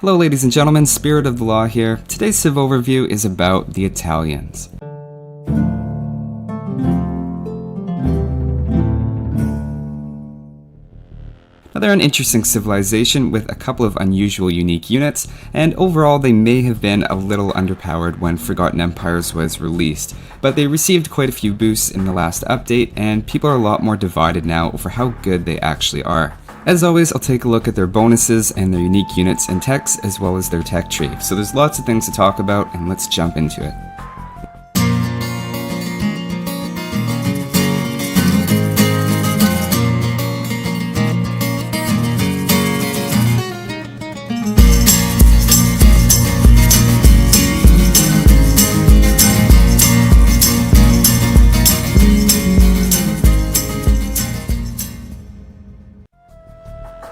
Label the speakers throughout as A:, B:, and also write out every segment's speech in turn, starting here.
A: Hello ladies and gentlemen, Spirit of the Law here. Today's Civ overview is about the Italians. Now they're an interesting civilization with a couple of unusual unique units, and overall they may have been a little underpowered when Forgotten Empires was released, but they received quite a few boosts in the last update, and people are a lot more divided now over how good they actually are. As always, I'll take a look at their bonuses and their unique units and techs, as well as their tech tree. So there's lots of things to talk about, and let's jump into it.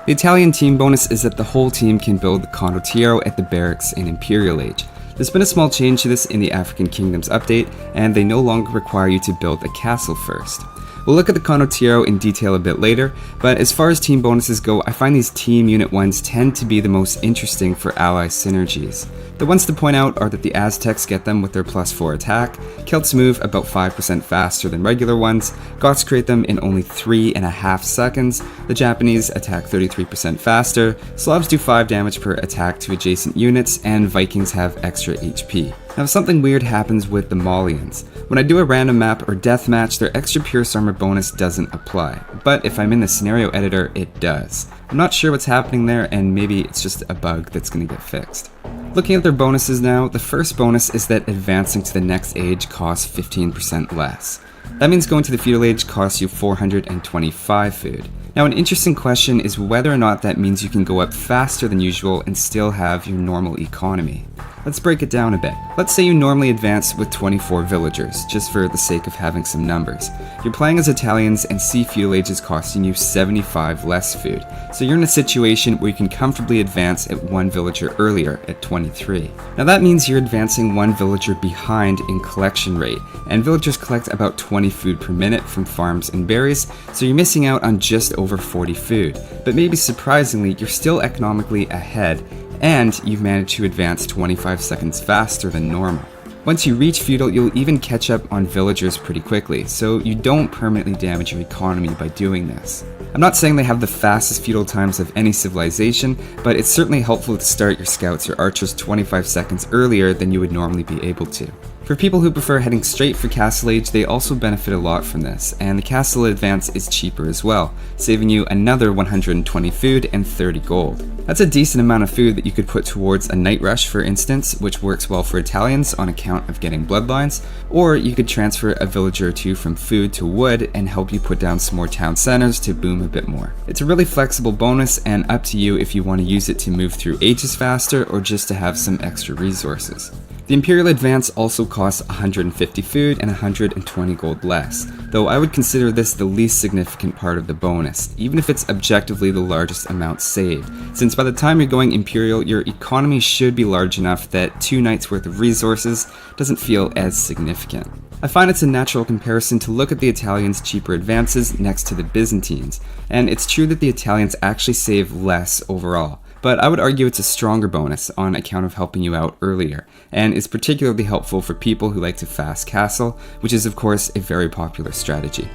A: The Italian team bonus is that the whole team can build the Condottiero at the barracks in Imperial Age. There's been a small change to this in the African Kingdoms update, and they no longer require you to build a castle first. We'll look at the Condottiero in detail a bit later, but as far as team bonuses go, I find these team unit ones tend to be the most interesting for ally synergies. The ones to point out are that the Aztecs get them with their +4 attack, Celts move about 5% faster than regular ones, Goths create them in only 3.5 seconds, the Japanese attack 33% faster, Slavs do 5 damage per attack to adjacent units, and Vikings have extra HP. Now something weird happens with the Malians. When I do a random map or deathmatch, their extra Pierce Armor bonus doesn't apply, but if I'm in the scenario editor, it does. I'm not sure what's happening there, and maybe it's just a bug that's going to get fixed. Looking at their bonuses now, the first bonus is that advancing to the next age costs 15% less. That means going to the feudal age costs you 425 food. Now an interesting question is whether or not that means you can go up faster than usual and still have your normal economy. Let's break it down a bit. Let's say you normally advance with 24 villagers, just for the sake of having some numbers. You're playing as Italians and see feudal age is costing you 75 less food, so you're in a situation where you can comfortably advance at 1 villager earlier at 23. Now that means you're advancing 1 villager behind in collection rate, and villagers collect about 20 food per minute from farms and berries, so you're missing out on just over 40 food. But maybe surprisingly, you're still economically ahead, and you've managed to advance 25 seconds faster than normal. Once you reach feudal, you'll even catch up on villagers pretty quickly, so you don't permanently damage your economy by doing this. I'm not saying they have the fastest feudal times of any civilization, but it's certainly helpful to start your scouts or archers 25 seconds earlier than you would normally be able to. For people who prefer heading straight for Castle Age, they also benefit a lot from this, and the Castle Advance is cheaper as well, saving you another 120 food and 30 gold. That's a decent amount of food that you could put towards a Night Rush, for instance, which works well for Italians on account of getting bloodlines, or you could transfer a villager or two from food to wood and help you put down some more town centers to boom a bit more. It's a really flexible bonus, and up to you if you want to use it to move through ages faster or just to have some extra resources. The Imperial Advance also costs 150 food and 120 gold less, though I would consider this the least significant part of the bonus, even if it's objectively the largest amount saved, since by the time you're going Imperial, your economy should be large enough that 2 nights worth of resources doesn't feel as significant. I find it's a natural comparison to look at the Italians' cheaper advances next to the Byzantines, and it's true that the Italians actually save less overall. But I would argue it's a stronger bonus on account of helping you out earlier, and is particularly helpful for people who like to fast castle, which is of course a very popular strategy.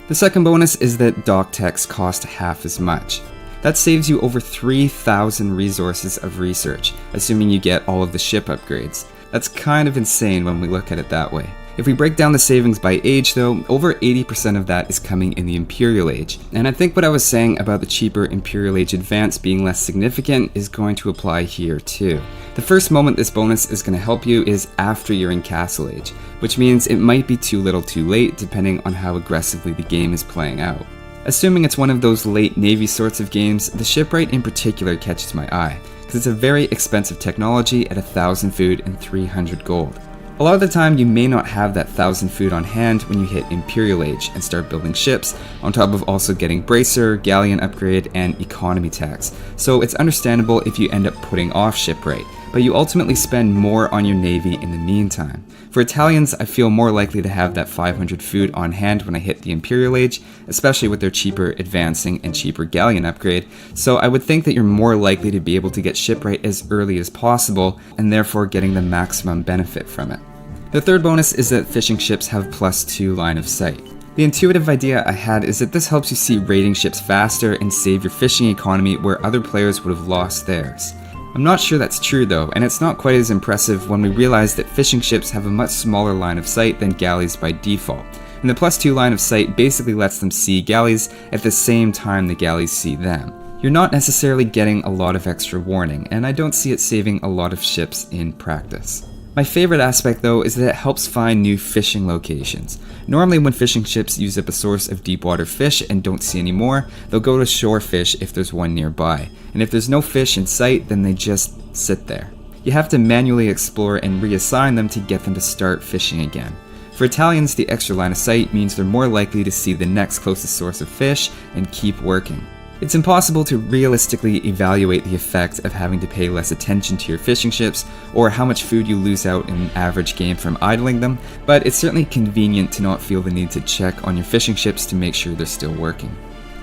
A: The second bonus is that dock techs cost half as much. That saves you over 3,000 resources of research, assuming you get all of the ship upgrades. That's kind of insane when we look at it that way. If we break down the savings by age though, over 80% of that is coming in the Imperial Age, and I think what I was saying about the cheaper Imperial Age Advance being less significant is going to apply here too. The first moment this bonus is going to help you is after you're in Castle Age, which means it might be too little too late depending on how aggressively the game is playing out. Assuming it's one of those late Navy sorts of games, the shipwright in particular catches my eye, because it's a very expensive technology at 1,000 food and 300 gold. A lot of the time you may not have that 1,000 food on hand when you hit Imperial Age and start building ships, on top of also getting Bracer, Galleon upgrade, and economy tax, so it's understandable if you end up putting off shipwright. but you ultimately spend more on your navy in the meantime. For Italians, I feel more likely to have that 500 food on hand when I hit the Imperial Age, especially with their cheaper advancing and cheaper galleon upgrade, so I would think that you're more likely to be able to get shipwright as early as possible, and therefore getting the maximum benefit from it. The third bonus is that fishing ships have +2 line of sight. The intuitive idea I had is that this helps you see raiding ships faster and save your fishing economy where other players would have lost theirs. I'm not sure that's true though, and it's not quite as impressive when we realize that fishing ships have a much smaller line of sight than galleys by default, and the +2 line of sight basically lets them see galleys at the same time the galleys see them. You're not necessarily getting a lot of extra warning, and I don't see it saving a lot of ships in practice. My favorite aspect though is that it helps find new fishing locations. Normally when fishing ships use up a source of deep water fish and don't see any more, they'll go to shore fish if there's one nearby, and if there's no fish in sight, then they just sit there. You have to manually explore and reassign them to get them to start fishing again. For Italians, the extra line of sight means they're more likely to see the next closest source of fish and keep working. It's impossible to realistically evaluate the effect of having to pay less attention to your fishing ships or how much food you lose out in an average game from idling them, but it's certainly convenient to not feel the need to check on your fishing ships to make sure they're still working.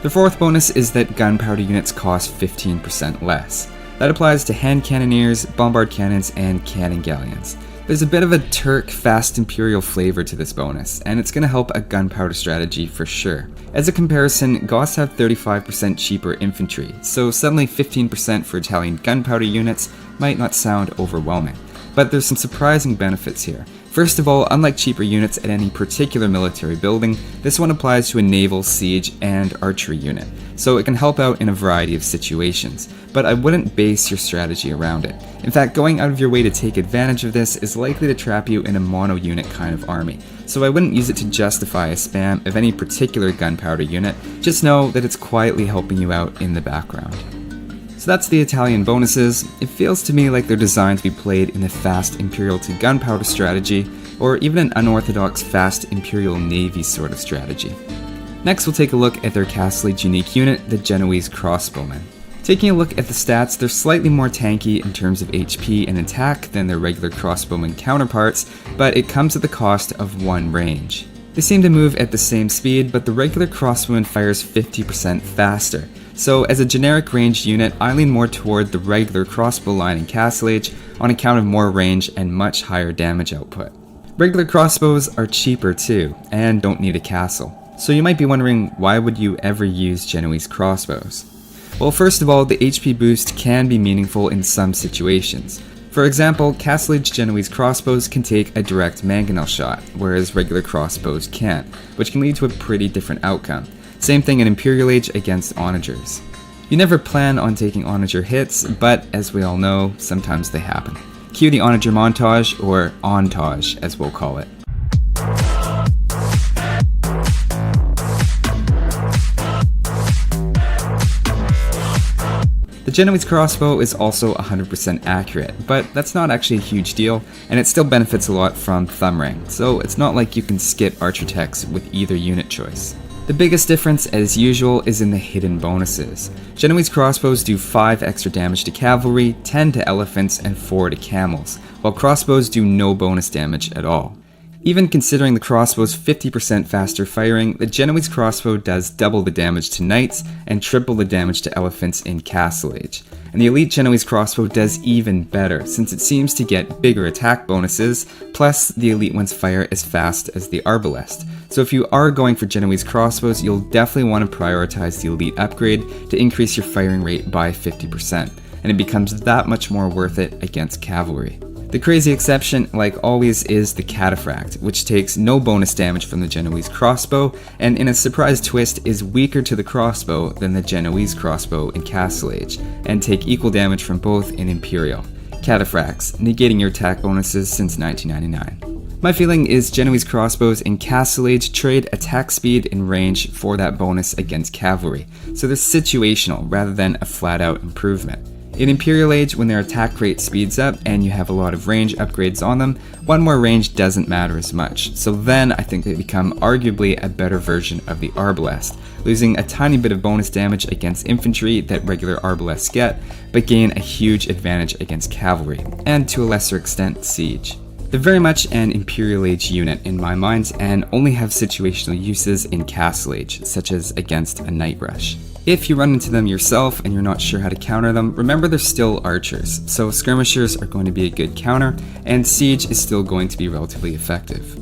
A: The fourth bonus is that gunpowder units cost 15% less. That applies to hand cannoneers, bombard cannons, and cannon galleons. There's a bit of a Turk fast Imperial flavor to this bonus, and it's going to help a gunpowder strategy for sure. As a comparison, Goths have 35% cheaper infantry, so suddenly 15% for Italian gunpowder units might not sound overwhelming. But there's some surprising benefits here. First of all, unlike cheaper units at any particular military building, this one applies to a naval, siege, and archery unit, so it can help out in a variety of situations, but I wouldn't base your strategy around it. In fact, going out of your way to take advantage of this is likely to trap you in a mono-unit kind of army, so I wouldn't use it to justify a spam of any particular gunpowder unit, just know that it's quietly helping you out in the background. So that's the Italian bonuses. It feels to me like they're designed to be played in a fast Imperial to gunpowder strategy, or even an unorthodox fast Imperial Navy sort of strategy. Next we'll take a look at their Castle Age unique unit, the Genoese Crossbowman. Taking a look at the stats, they're slightly more tanky in terms of HP and attack than their regular crossbowman counterparts, but it comes at the cost of 1 range. They seem to move at the same speed, but the regular crossbowman fires 50% faster. So as a generic ranged unit, I lean more toward the regular crossbow line in Castle Age on account of more range and much higher damage output. Regular crossbows are cheaper too, and don't need a castle. So you might be wondering, why would you ever use Genoese crossbows? Well, first of all, the HP boost can be meaningful in some situations. For example, Castle Age Genoese crossbows can take a direct mangonel shot, whereas regular crossbows can't, which can lead to a pretty different outcome. Same thing in Imperial Age against onagers. You never plan on taking onager hits, but as we all know, sometimes they happen. Cue the onager montage, or ontage as we'll call it. The Genoese crossbow is also 100% accurate, but that's not actually a huge deal, and it still benefits a lot from thumb ring, so it's not like you can skip archer techs with either unit choice. The biggest difference, as usual, is in the hidden bonuses. Genoese crossbows do 5 extra damage to cavalry, 10 to elephants, and 4 to camels, while crossbows do no bonus damage at all. Even considering the crossbow's 50% faster firing, the Genoese crossbow does double the damage to knights and triple the damage to elephants in Castle Age. And the elite Genoese crossbow does even better, since it seems to get bigger attack bonuses, plus the elite ones fire as fast as the arbalest. So if you are going for Genoese crossbows, you'll definitely want to prioritize the elite upgrade to increase your firing rate by 50%, and it becomes that much more worth it against cavalry. The crazy exception, like always, is the Cataphract, which takes no bonus damage from the Genoese crossbow, and in a surprise twist is weaker to the crossbow than the Genoese crossbow in Castle Age, and take equal damage from both in Imperial. Cataphracts, negating your attack bonuses since 1999. My feeling is Genoese crossbows in Castle Age trade attack speed and range for that bonus against cavalry, so they're situational rather than a flat-out improvement. In Imperial Age, when their attack rate speeds up and you have a lot of range upgrades on them, one more range doesn't matter as much, so then I think they become arguably a better version of the Arbalest, losing a tiny bit of bonus damage against infantry that regular Arbalests get, but gain a huge advantage against cavalry, and to a lesser extent, siege. They're very much an Imperial Age unit in my mind, and only have situational uses in Castle Age, such as against a Night Rush. If you run into them yourself and you're not sure how to counter them, remember they're still archers, so skirmishers are going to be a good counter, and siege is still going to be relatively effective.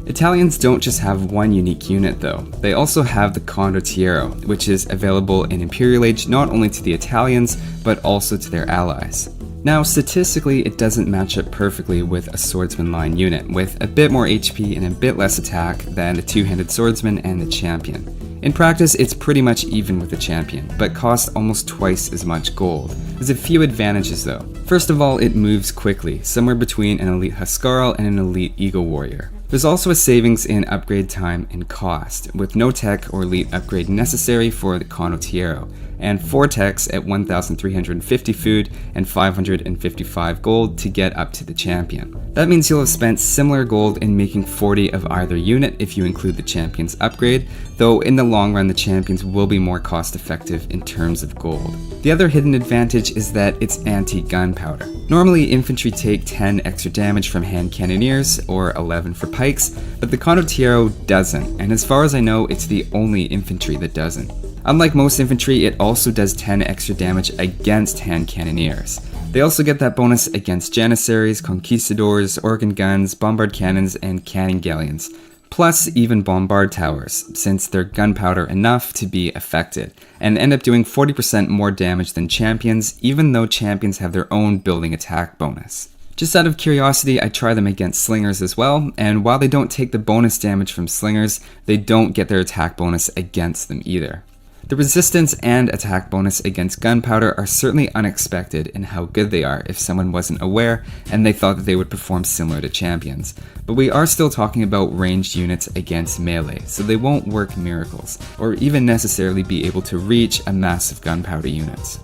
A: Italians don't just have one unique unit though, they also have the Condottiero, which is available in Imperial Age not only to the Italians, but also to their allies. Now, statistically, it doesn't match up perfectly with a swordsman line unit, with a bit more HP and a bit less attack than the two-handed swordsman and the champion. In practice, it's pretty much even with the champion, but costs almost twice as much gold. There's a few advantages though. First of all, it moves quickly, somewhere between an elite Huscarl and an elite Eagle Warrior. There's also a savings in upgrade time and cost, with no tech or elite upgrade necessary for the Condottiero, and 4 techs at 1,350 food and 555 gold to get up to the champion. That means you'll have spent similar gold in making 40 of either unit if you include the champion's upgrade, though in the long run the champions will be more cost effective in terms of gold. The other hidden advantage is that it's anti-gunpowder. Normally infantry take 10 extra damage from hand cannoneers, or 11 for pikes, but the Condottiero doesn't, and as far as I know it's the only infantry that doesn't. Unlike most infantry, it also does 10 extra damage against hand cannoneers. They also get that bonus against janissaries, conquistadors, organ guns, bombard cannons, and cannon galleons, plus even bombard towers, since they're gunpowder enough to be affected, and end up doing 40% more damage than champions, even though champions have their own building attack bonus. Just out of curiosity, I try them against slingers as well, and while they don't take the bonus damage from slingers, they don't get their attack bonus against them either. The resistance and attack bonus against gunpowder are certainly unexpected in how good they are if someone wasn't aware and they thought that they would perform similar to champions. But we are still talking about ranged units against melee, so they won't work miracles, or even necessarily be able to reach a massive gunpowder units.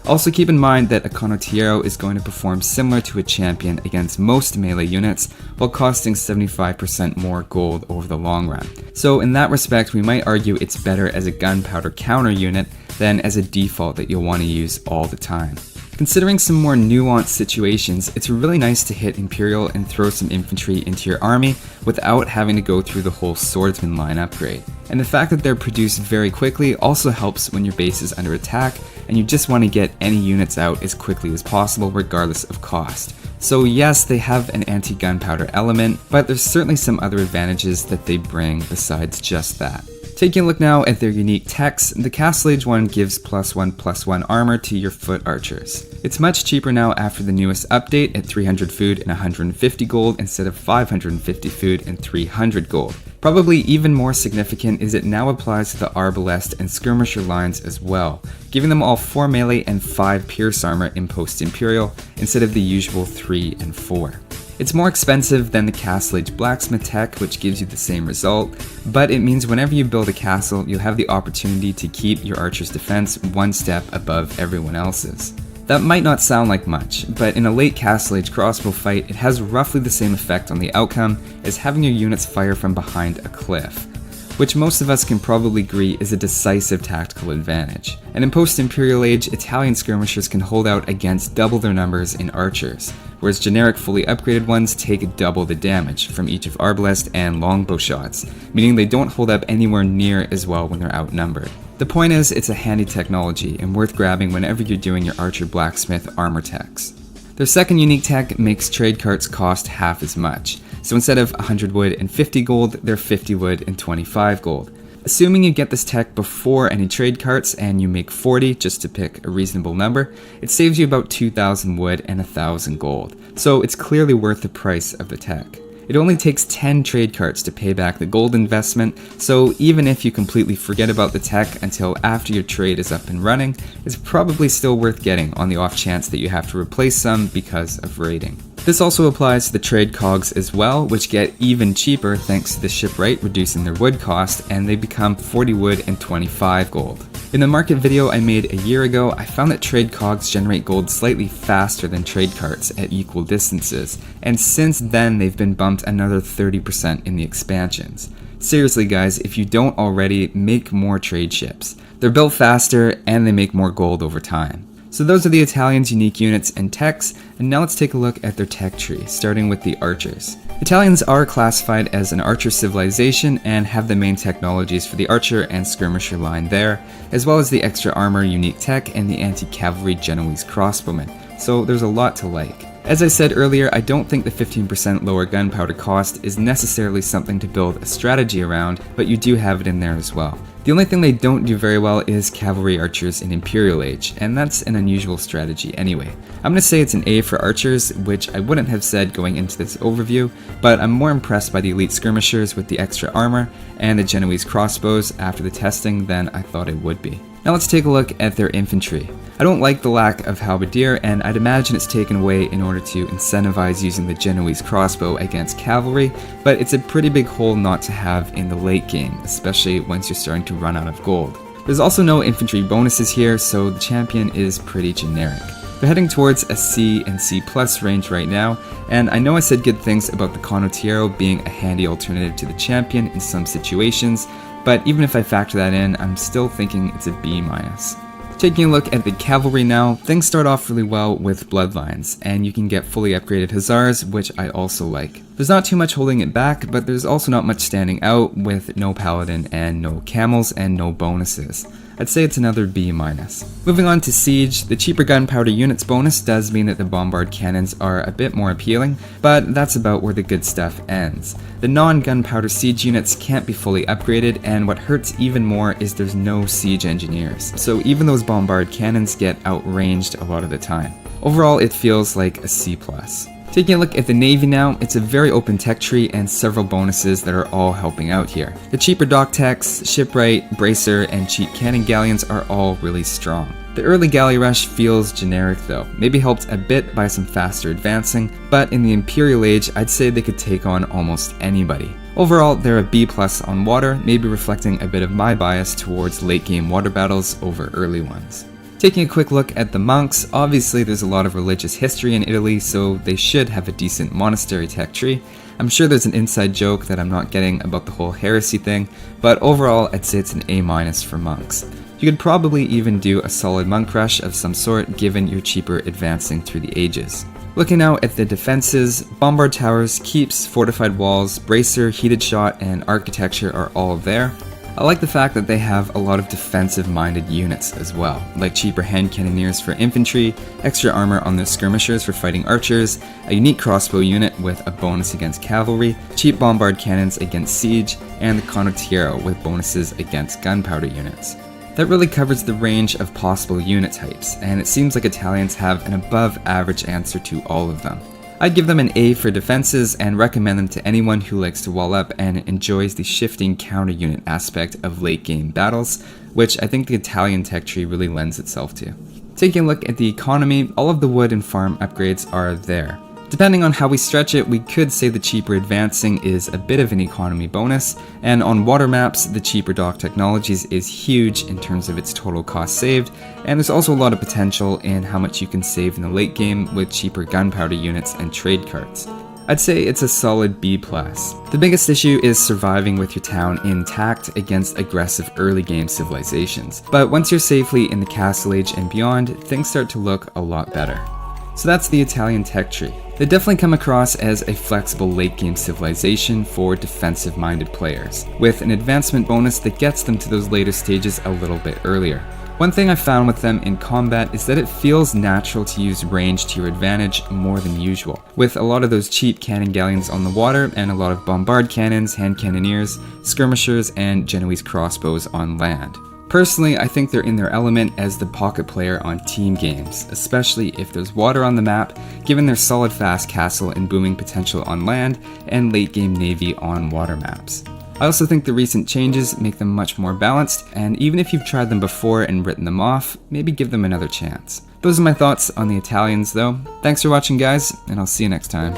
A: Also keep in mind that a Condottiero is going to perform similar to a champion against most melee units, while costing 75% more gold over the long run. So in that respect, we might argue it's better as a gunpowder counter unit than as a default that you'll want to use all the time. Considering some more nuanced situations, it's really nice to hit Imperial and throw some infantry into your army without having to go through the whole swordsman line upgrade. And the fact that they're produced very quickly also helps when your base is under attack and you just want to get any units out as quickly as possible regardless of cost. So yes, they have an anti-gunpowder element, but there's certainly some other advantages that they bring besides just that. Taking a look now at their unique techs, the Castle Age one gives +1/+1 armor to your foot archers. It's much cheaper now after the newest update at 300 food and 150 gold instead of 550 food and 300 gold. Probably even more significant is it now applies to the Arbalest and Skirmisher lines as well, giving them all 4 melee and 5 pierce armor in post-Imperial instead of the usual 3 and 4. It's more expensive than the Castle Age Blacksmith tech, which gives you the same result, but it means whenever you build a castle, you'll have the opportunity to keep your archer's defense one step above everyone else's. That might not sound like much, but in a late Castle Age crossbow fight, it has roughly the same effect on the outcome as having your units fire from behind a cliff, which most of us can probably agree is a decisive tactical advantage. And in post-Imperial Age, Italian skirmishers can hold out against double their numbers in archers, whereas generic fully upgraded ones take double the damage from each of arbalest and longbow shots, meaning they don't hold up anywhere near as well when they're outnumbered. The point is, it's a handy technology and worth grabbing whenever you're doing your archer blacksmith armor techs. Their second unique tech makes trade carts cost half as much, so instead of 100 wood and 50 gold, they're 50 wood and 25 gold. Assuming you get this tech before any trade carts and you make 40, just to pick a reasonable number, it saves you about 2,000 wood and 1,000 gold, so it's clearly worth the price of the tech. It only takes 10 trade carts to pay back the gold investment, so even if you completely forget about the tech until after your trade is up and running, it's probably still worth getting on the off chance that you have to replace some because of raiding. This also applies to the trade cogs as well, which get even cheaper thanks to the shipwright reducing their wood cost, and they become 40 wood and 25 gold. In the market video I made a year ago, I found that trade cogs generate gold slightly faster than trade carts at equal distances, and since then they've been bumped another 30% in the expansions. Seriously guys, if you don't already, make more trade ships. They're built faster and they make more gold over time. So those are the Italians' unique units and techs, and now let's take a look at their tech tree, starting with the archers. Italians are classified as an archer civilization and have the main technologies for the archer and skirmisher line there, as well as the extra armor unique tech and the anti-cavalry Genoese Crossbowman, so there's a lot to like. As I said earlier, I don't think the 15% lower gunpowder cost is necessarily something to build a strategy around, but you do have it in there as well. The only thing they don't do very well is cavalry archers in Imperial Age, and that's an unusual strategy anyway. I'm gonna say it's an A for archers, which I wouldn't have said going into this overview, but I'm more impressed by the elite skirmishers with the extra armor and the Genoese crossbows after the testing than I thought it would be. Now let's take a look at their infantry. I don't like the lack of halberdier, and I'd imagine it's taken away in order to incentivize using the Genoese crossbow against cavalry, but it's a pretty big hole not to have in the late game, especially once you're starting to run out of gold. There's also no infantry bonuses here, so the champion is pretty generic. They're heading towards a C and C+ range right now, and I know I said good things about the Condottiero being a handy alternative to the champion in some situations, but even if I factor that in, I'm still thinking it's a B-. Taking a look at the cavalry now, things start off really well with bloodlines, and you can get fully upgraded hussars, which I also like. There's not too much holding it back, but there's also not much standing out with no paladin and no camels and no bonuses. I'd say it's another B-. Moving on to siege, the cheaper gunpowder units bonus does mean that the bombard cannons are a bit more appealing, but that's about where the good stuff ends. The non-gunpowder siege units can't be fully upgraded, and what hurts even more is there's no siege engineers, so even those bombard cannons get outranged a lot of the time. Overall, it feels like a C+. Taking a look at the Navy now, it's a very open tech tree and several bonuses that are all helping out here. The cheaper dock techs, shipwright, bracer, and cheap cannon galleons are all really strong. The early galley rush feels generic though, maybe helped a bit by some faster advancing, but in the Imperial Age I'd say they could take on almost anybody. Overall, they're a B+ on water, maybe reflecting a bit of my bias towards late game water battles over early ones. Taking a quick look at the monks, obviously there's a lot of religious history in Italy, so they should have a decent monastery tech tree. I'm sure there's an inside joke that I'm not getting about the whole heresy thing, but overall I'd say it's an A- for monks. You could probably even do a solid monk rush of some sort given your cheaper advancing through the ages. Looking now at the defenses, bombard towers, keeps, fortified walls, bracer, heated shot, and architecture are all there. I like the fact that they have a lot of defensive-minded units as well, like cheaper hand cannoneers for infantry, extra armor on their skirmishers for fighting archers, a unique crossbow unit with a bonus against cavalry, cheap bombard cannons against siege, and the Condottiero with bonuses against gunpowder units. That really covers the range of possible unit types, and it seems like Italians have an above average answer to all of them. I'd give them an A for defenses and recommend them to anyone who likes to wall up and enjoys the shifting counter unit aspect of late game battles, which I think the Italian tech tree really lends itself to. Taking a look at the economy, all of the wood and farm upgrades are there. Depending on how we stretch it, we could say the cheaper advancing is a bit of an economy bonus, and on water maps, the cheaper dock technologies is huge in terms of its total cost saved, and there's also a lot of potential in how much you can save in the late game with cheaper gunpowder units and trade carts. I'd say it's a solid B+. The biggest issue is surviving with your town intact against aggressive early game civilizations, but once you're safely in the Castle Age and beyond, things start to look a lot better. So that's the Italian tech tree. They definitely come across as a flexible late game civilization for defensive minded players, with an advancement bonus that gets them to those later stages a little bit earlier. One thing I found with them in combat is that it feels natural to use range to your advantage more than usual, with a lot of those cheap cannon galleons on the water and a lot of bombard cannons, hand cannoneers, skirmishers, and Genoese crossbows on land. Personally, I think they're in their element as the pocket player on team games, especially if there's water on the map, given their solid fast castle and booming potential on land, and late game navy on water maps. I also think the recent changes make them much more balanced, and even if you've tried them before and written them off, maybe give them another chance. Those are my thoughts on the Italians though. Thanks for watching guys, and I'll see you next time.